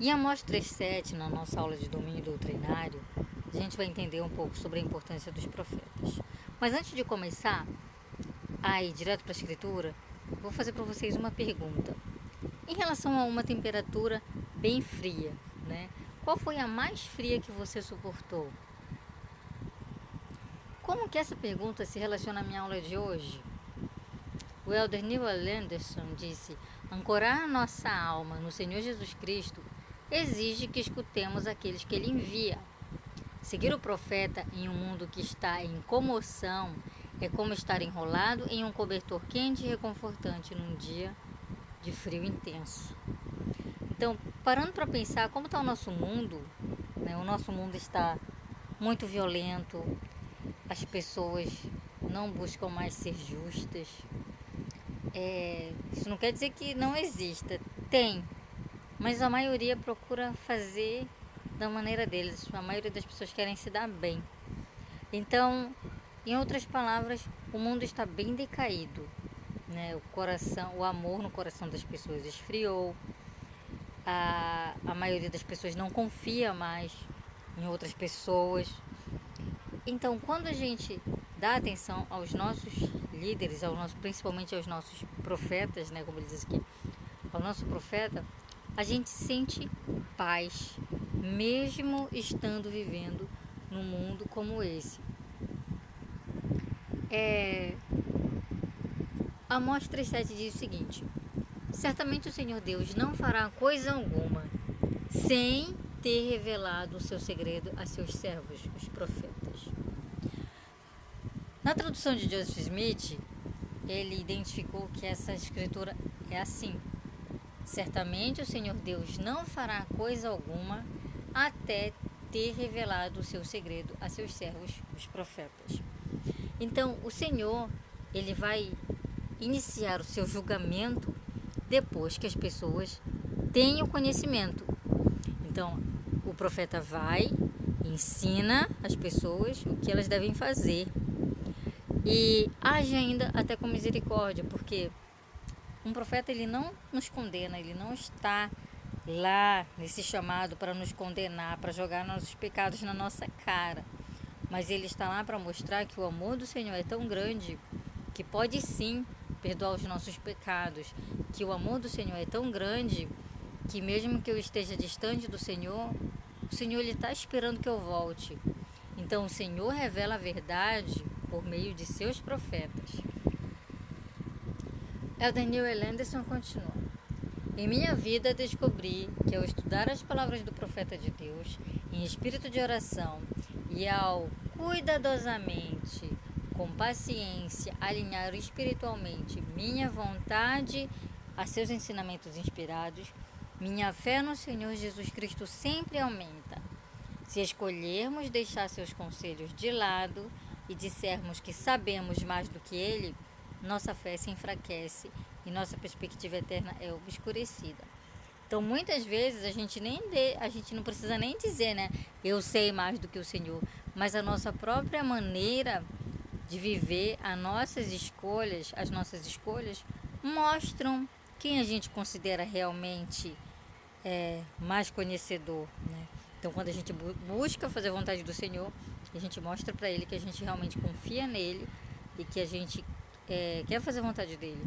Em Amós 3,7, na nossa aula de domínio doutrinário, a gente vai entender um pouco sobre a importância dos profetas. Mas antes de começar a ir direto para a escritura, vou fazer para vocês uma pergunta. Em relação a uma temperatura bem fria, né? Qual foi a mais fria que você suportou? Como que essa pergunta se relaciona à minha aula de hoje? O elder Neil Anderson disse: ancorar a nossa alma no Senhor Jesus Cristo exige que escutemos aqueles que Ele envia. Seguir o profeta em um mundo que está em comoção é como estar enrolado em um cobertor quente e reconfortante num dia de frio intenso. Então, parando para pensar como está o nosso mundo, né? O nosso mundo está muito violento, as pessoas não buscam mais ser justas. Isso não quer dizer que não exista, tem, mas a maioria procura fazer da maneira deles, a maioria das pessoas querem se dar bem. Então, em outras palavras, o mundo está bem decaído, né? O amor no coração das pessoas esfriou, a maioria das pessoas não confia mais em outras pessoas. Então, quando a gente dá atenção aos nossos líderes, principalmente aos nossos profetas, né, como ele diz aqui, ao nosso profeta, a gente sente paz, mesmo estando vivendo num mundo como esse. Amós 3,7 diz o seguinte: certamente o Senhor Deus não fará coisa alguma sem ter revelado o seu segredo a seus servos, os profetas. Na tradução de Joseph Smith, ele identificou que essa escritura é assim: certamente o Senhor Deus não fará coisa alguma até ter revelado o seu segredo a seus servos, os profetas. Então, o Senhor, ele vai iniciar o seu julgamento depois que as pessoas têm o conhecimento. Então, o profeta vai, ensina as pessoas o que elas devem fazer e age ainda até com misericórdia, porque um profeta, ele não nos condena, ele não está lá nesse chamado para nos condenar, para jogar nossos pecados na nossa cara, mas ele está lá para mostrar que o amor do Senhor é tão grande que pode sim perdoar os nossos pecados, que o amor do Senhor é tão grande que mesmo que eu esteja distante do Senhor, o Senhor ele está esperando que eu volte. Então o Senhor revela a verdade por meio de seus profetas. Elder Neil Anderson continua: em minha vida descobri que ao estudar as palavras do profeta de Deus em espírito de oração e ao cuidadosamente, com paciência, alinhar espiritualmente minha vontade a seus ensinamentos inspirados, minha fé no Senhor Jesus Cristo sempre aumenta. Se escolhermos deixar seus conselhos de lado e dissermos que sabemos mais do que Ele, nossa fé se enfraquece e nossa perspectiva eterna é obscurecida. Então, muitas vezes a gente não precisa nem dizer, né? Eu sei mais do que o Senhor, mas a nossa própria maneira de viver, as nossas escolhas mostram quem a gente considera realmente mais conhecedor, né? Então, quando a gente busca fazer a vontade do Senhor, a gente mostra para Ele que a gente realmente confia nele e que a gente quer fazer a vontade dele.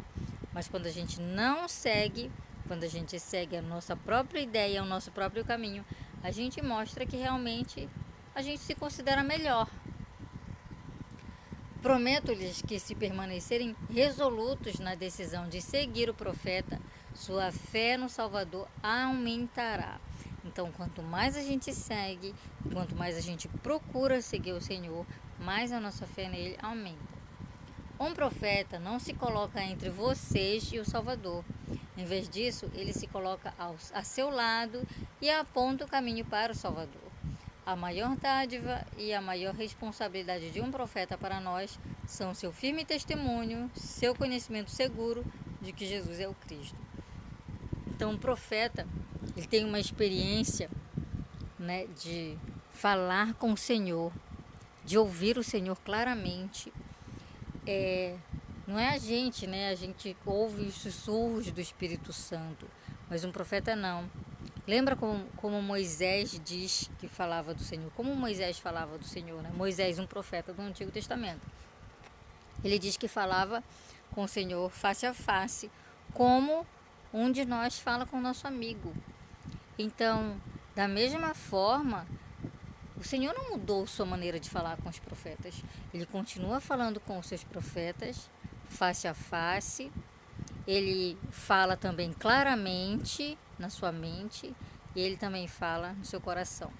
Mas quando a gente não segue, quando a gente segue a nossa própria ideia, o nosso próprio caminho, a gente mostra que realmente a gente se considera melhor. Prometo-lhes que, se permanecerem resolutos na decisão de seguir o profeta, sua fé no Salvador aumentará. Então, quanto mais a gente segue, quanto mais a gente procura seguir o Senhor, mais a nossa fé nele aumenta. Um profeta não se coloca entre vocês e o Salvador. Em vez disso, ele se coloca a seu lado e aponta o caminho para o Salvador. A maior dádiva e a maior responsabilidade de um profeta para nós são seu firme testemunho, seu conhecimento seguro de que Jesus é o Cristo. Então, um profeta, ele tem uma experiência, né, de falar com o Senhor, de ouvir o Senhor claramente. Não é a gente, né? A gente ouve os sussurros do Espírito Santo, mas um profeta não. Lembra como Moisés diz que falava do Senhor? Como Moisés falava do Senhor, né? Moisés, um profeta do Antigo Testamento. Ele diz que falava com o Senhor face a face, como um de nós fala com o nosso amigo. Então, da mesma forma, o Senhor não mudou sua maneira de falar com os profetas. Ele continua falando com os seus profetas face a face. Ele fala também claramente na sua mente e ele também fala no seu coração.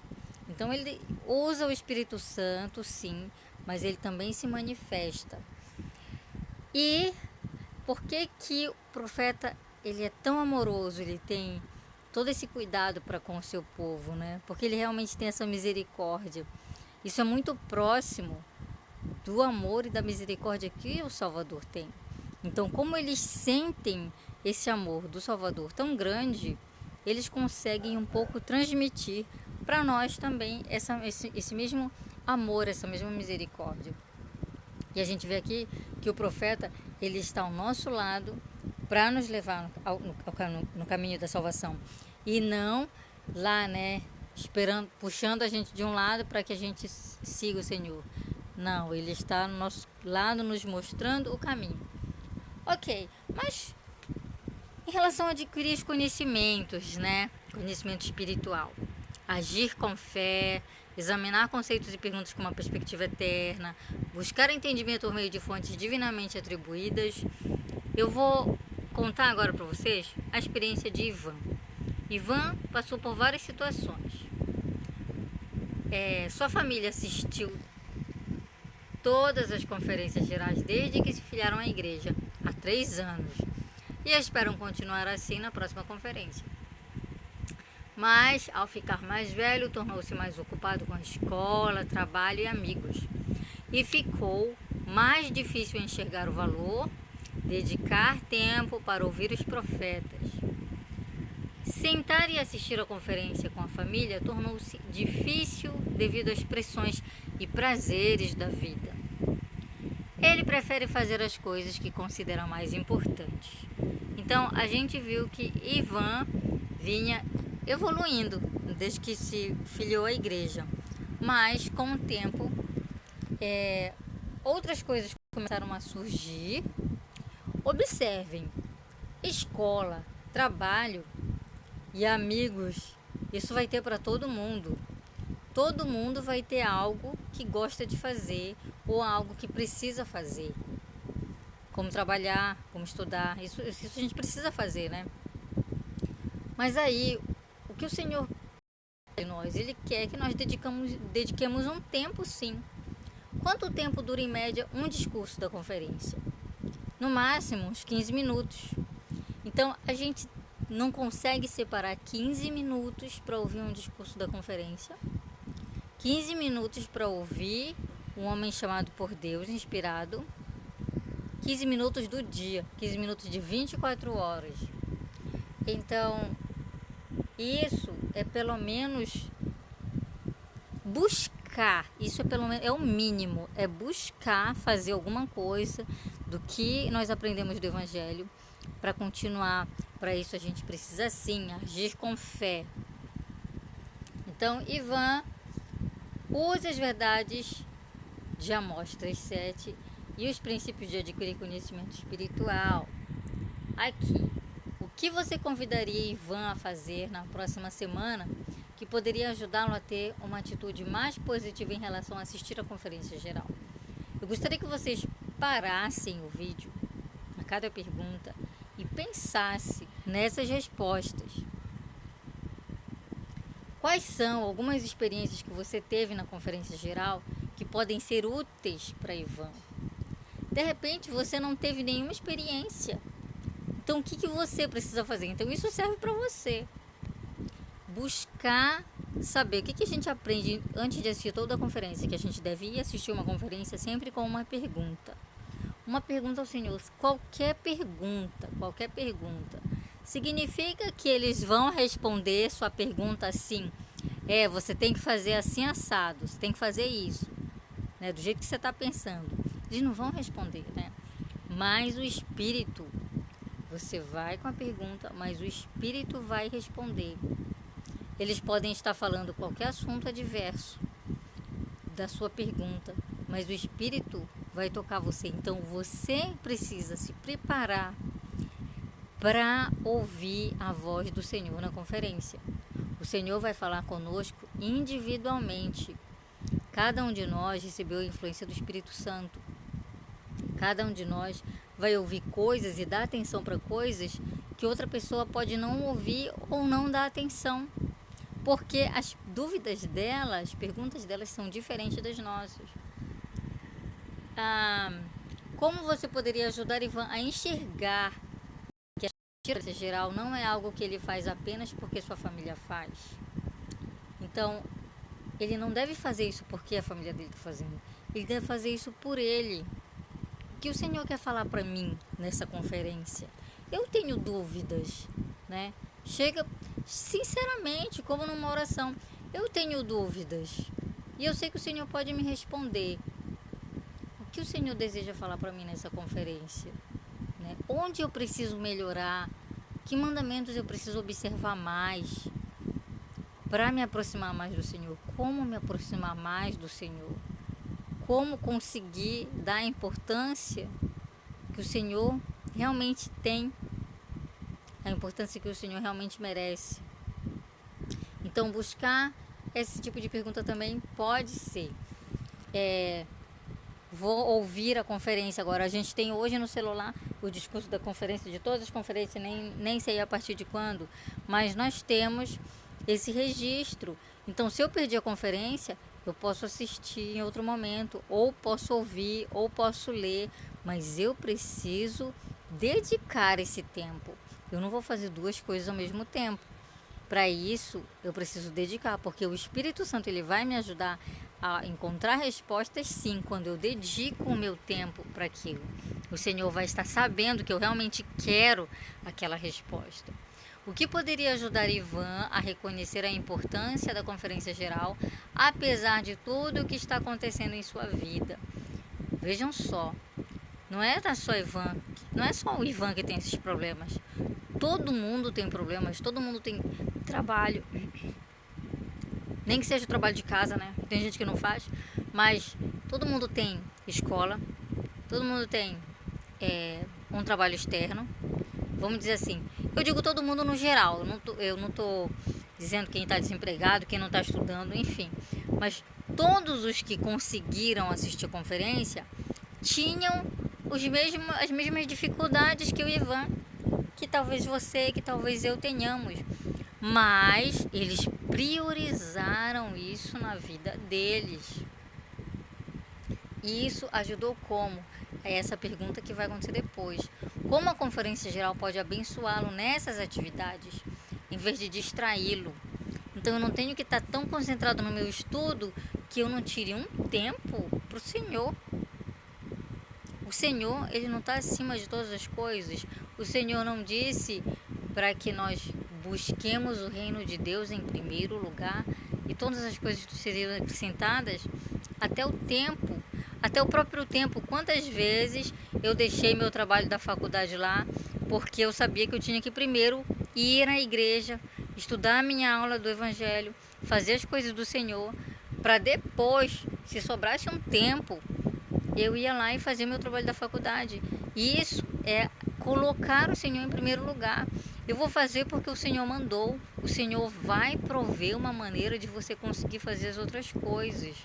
Então ele usa o Espírito Santo, sim, mas ele também se manifesta. E por que o profeta ele é tão amoroso, ele tem todo esse cuidado para com o seu povo, né? Porque ele realmente tem essa misericórdia. Isso é muito próximo do amor e da misericórdia que o Salvador tem. Então, como eles sentem esse amor do Salvador tão grande, eles conseguem um pouco transmitir para nós também esse mesmo amor, essa mesma misericórdia. E a gente vê aqui que o profeta ele está ao nosso lado para nos levar no caminho da salvação. E não lá, né, esperando, puxando a gente de um lado para que a gente siga o Senhor. Não, ele está no nosso lado nos mostrando o caminho. Ok, mas em relação a adquirir os conhecimentos, né? Conhecimento espiritual. Agir com fé, examinar conceitos e perguntas com uma perspectiva eterna, buscar entendimento por meio de fontes divinamente atribuídas. Eu vou contar agora para vocês a experiência de Ivan. Ivan passou por várias situações. Sua família assistiu todas as conferências gerais desde que se filiaram à igreja, há 3 anos, e esperam continuar assim na próxima conferência. Mas, ao ficar mais velho, tornou-se mais ocupado com a escola, trabalho e amigos. E ficou mais difícil enxergar o valor, dedicar tempo para ouvir os profetas. Sentar e assistir a conferência com a família tornou-se difícil devido às pressões e prazeres da vida. Ele prefere fazer as coisas que considera mais importantes. Então, a gente viu que Ivan vinha evoluindo desde que se filiou à igreja. Mas, com o tempo, outras coisas começaram a surgir. Observem, escola, trabalho e amigos, isso vai ter para todo mundo. Todo mundo vai ter algo que gosta de fazer ou algo que precisa fazer. Como trabalhar, como estudar, isso a gente precisa fazer, né? Mas aí, o que o Senhor quer de nós? Ele quer que nós dediquemos um tempo, sim. Quanto tempo dura em média um discurso da conferência? No máximo, uns 15 minutos. Então, a gente não consegue separar 15 minutos para ouvir um discurso da conferência, 15 minutos para ouvir um homem chamado por Deus, inspirado, 15 minutos do dia, 15 minutos de 24 horas. Então, isso é pelo menos buscar, isso é pelo menos é o mínimo, é buscar fazer alguma coisa do que nós aprendemos do Evangelho para continuar. Para isso a gente precisa sim agir com fé. Então, Ivan use as verdades de Amós 3:7 e os princípios de adquirir conhecimento espiritual. Aqui, o que você convidaria Ivan a fazer na próxima semana que poderia ajudá-lo a ter uma atitude mais positiva em relação a assistir a conferência geral? Eu gostaria que vocês parassem o vídeo a cada pergunta e pensassem nessas respostas. Quais são algumas experiências que você teve na conferência geral que podem ser úteis para Ivan? De repente, você não teve nenhuma experiência. Então, o que você precisa fazer? Então, isso serve para você. Buscar saber o que a gente aprende antes de assistir toda a conferência, que a gente deve ir assistir uma conferência sempre com uma pergunta. Uma pergunta ao Senhor, qualquer pergunta. Significa que eles vão responder sua pergunta assim, você tem que fazer assim assado, você tem que fazer isso, né, do jeito que você está pensando. Eles não vão responder, né? Mas o Espírito, você vai com a pergunta, mas o Espírito vai responder. Eles podem estar falando qualquer assunto adverso da sua pergunta, mas o Espírito vai tocar você. Então você precisa se preparar para ouvir a voz do Senhor na conferência. O Senhor vai falar conosco individualmente. Cada um de nós recebeu a influência do Espírito Santo. Cada um de nós vai ouvir coisas e dar atenção para coisas que outra pessoa pode não ouvir ou não dar atenção. Porque as dúvidas dela, as perguntas delas são diferentes das nossas. Como você poderia ajudar Ivan a enxergar que a conferência geral não é algo que ele faz apenas porque sua família faz? Então, ele não deve fazer isso porque a família dele está fazendo. Ele deve fazer isso por ele. O que o Senhor quer falar para mim nessa conferência? Eu tenho dúvidas, né? Chega sinceramente, como numa oração. Eu tenho dúvidas. E eu sei que o Senhor pode me responder. O que o Senhor deseja falar para mim nessa conferência? Né? Onde eu preciso melhorar? Que mandamentos eu preciso observar mais? Para me aproximar mais do Senhor. Como me aproximar mais do Senhor? Como conseguir dar a importância que o Senhor realmente tem, a importância que o Senhor realmente merece. Então, buscar esse tipo de pergunta também pode ser. Vou ouvir a conferência agora. A gente tem hoje no celular o discurso da conferência, de todas as conferências, nem sei a partir de quando, mas nós temos esse registro. Então, se eu perdi a conferência, eu posso assistir em outro momento, ou posso ouvir, ou posso ler, mas eu preciso dedicar esse tempo. Eu não vou fazer duas coisas ao mesmo tempo. Para isso, eu preciso dedicar, porque o Espírito Santo ele vai me ajudar a encontrar respostas, sim, quando eu dedico o meu tempo para aquilo. O Senhor vai estar sabendo que eu realmente quero aquela resposta. O que poderia ajudar Ivan a reconhecer a importância da conferência geral, apesar de tudo o que está acontecendo em sua vida? Vejam só, não é só Ivan, não é só o Ivan que tem esses problemas. Todo mundo tem problemas, todo mundo tem trabalho. Nem que seja o trabalho de casa, né? Tem gente que não faz, mas todo mundo tem escola, todo mundo tem um trabalho externo. Vamos dizer assim, eu digo todo mundo no geral, eu não tô dizendo quem está desempregado, quem não está estudando, enfim. Mas todos os que conseguiram assistir a conferência tinham as mesmas dificuldades que o Ivan, que talvez você, que talvez eu tenhamos. Mas eles priorizaram isso na vida deles. E isso ajudou como? É essa pergunta que vai acontecer depois. Como a conferência geral pode abençoá-lo nessas atividades, em vez de distraí-lo? Então eu não tenho que estar tão concentrado no meu estudo que eu não tire um tempo para o Senhor. O Senhor, ele não está acima de todas as coisas. O Senhor não disse para que nós busquemos o reino de Deus em primeiro lugar e todas as coisas seriam acrescentadas. Até o tempo, até o próprio tempo. Quantas vezes eu deixei meu trabalho da faculdade lá porque eu sabia que eu tinha que primeiro ir à igreja, estudar a minha aula do Evangelho, fazer as coisas do Senhor, para depois, se sobrasse um tempo, eu ia lá e fazia meu trabalho da faculdade. E isso é colocar o Senhor em primeiro lugar. Eu vou fazer porque o Senhor mandou. O Senhor vai prover uma maneira de você conseguir fazer as outras coisas.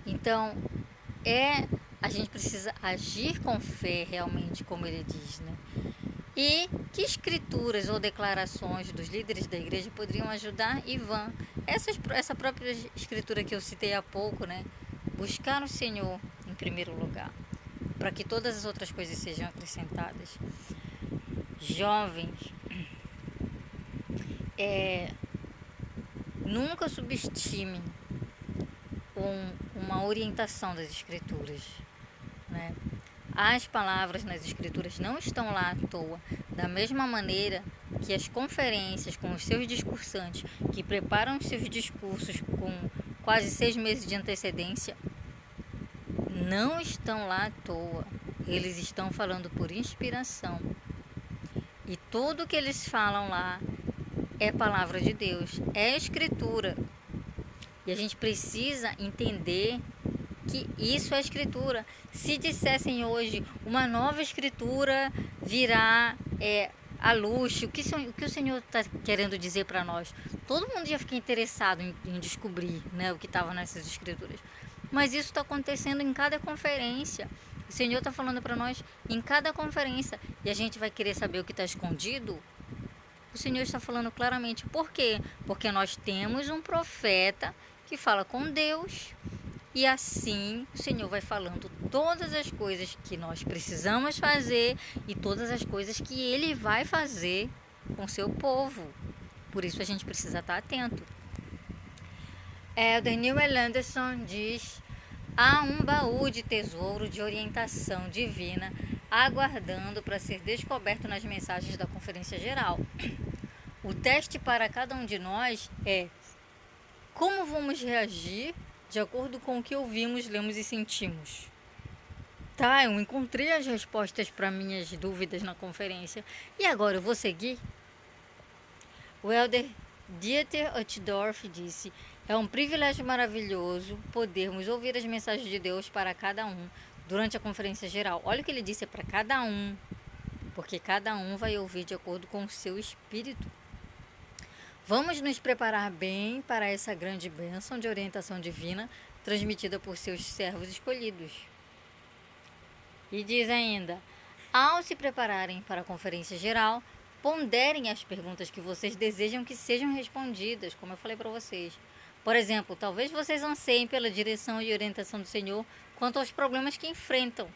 Então, a gente precisa agir com fé realmente, como ele diz, né? E que escrituras ou declarações dos líderes da igreja poderiam ajudar Ivan? Essa própria escritura que eu citei há pouco, né? Buscar o Senhor em primeiro lugar, para que todas as outras coisas sejam acrescentadas. Jovens, nunca subestime uma orientação das Escrituras, né? As palavras nas Escrituras não estão lá à toa. Da mesma maneira que as conferências com os seus discursantes, que preparam os seus discursos com quase 6 meses de antecedência, não estão lá à toa. Eles estão falando por inspiração. E tudo que eles falam lá é palavra de Deus, é escritura. E a gente precisa entender que isso é escritura. Se dissessem hoje uma nova escritura virá à luz, o que o Senhor está querendo dizer para nós? Todo mundo ia ficar interessado em descobrir, né, o que estava nessas escrituras. Mas isso está acontecendo em cada conferência. O Senhor está falando para nós em cada conferência. E a gente vai querer saber o que está escondido? O Senhor está falando claramente. Por quê? Porque nós temos um profeta que fala com Deus. E assim o Senhor vai falando todas as coisas que nós precisamos fazer e todas as coisas que Ele vai fazer com seu povo. Por isso a gente precisa estar atento. O Daniel Anderson diz: há um baú de tesouro de orientação divina aguardando para ser descoberto nas mensagens da Conferência Geral. O teste para cada um de nós é como vamos reagir de acordo com o que ouvimos, lemos e sentimos. Tá, eu encontrei as respostas para minhas dúvidas na conferência. E agora eu vou seguir? O elder Dieter Uchtdorf disse: é um privilégio maravilhoso podermos ouvir as mensagens de Deus para cada um durante a conferência geral. Olha o que ele disse, é para cada um, porque cada um vai ouvir de acordo com o seu espírito. Vamos nos preparar bem para essa grande bênção de orientação divina transmitida por seus servos escolhidos. E diz ainda: ao se prepararem para a conferência geral, ponderem as perguntas que vocês desejam que sejam respondidas, como eu falei para vocês. Por exemplo, talvez vocês anseiem pela direção e orientação do Senhor quanto aos problemas que enfrentam.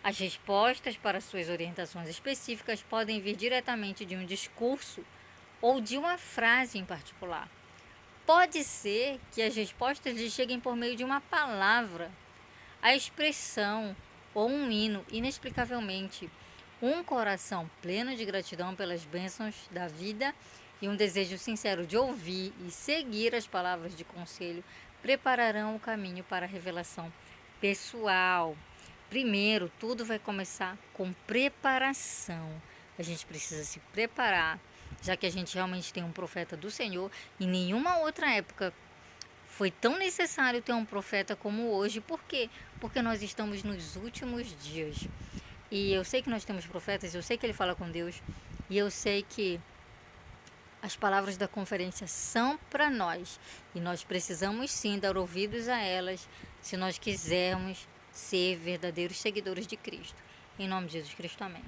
As respostas para suas orientações específicas podem vir diretamente de um discurso ou de uma frase em particular. Pode ser que as respostas lhe cheguem por meio de uma palavra, a expressão ou um hino. Inexplicavelmente, um coração pleno de gratidão pelas bênçãos da vida e um desejo sincero de ouvir e seguir as palavras de conselho prepararão o caminho para a revelação pessoal. Primeiro, tudo vai começar com preparação. A gente precisa se preparar, já que a gente realmente tem um profeta do Senhor. Em nenhuma outra época foi tão necessário ter um profeta como hoje. Por quê? Porque nós estamos nos últimos dias. E eu sei que nós temos profetas, eu sei que ele fala com Deus, e eu sei que as palavras da conferência são para nós. E nós precisamos sim dar ouvidos a elas, se nós quisermos ser verdadeiros seguidores de Cristo. Em nome de Jesus Cristo, amém.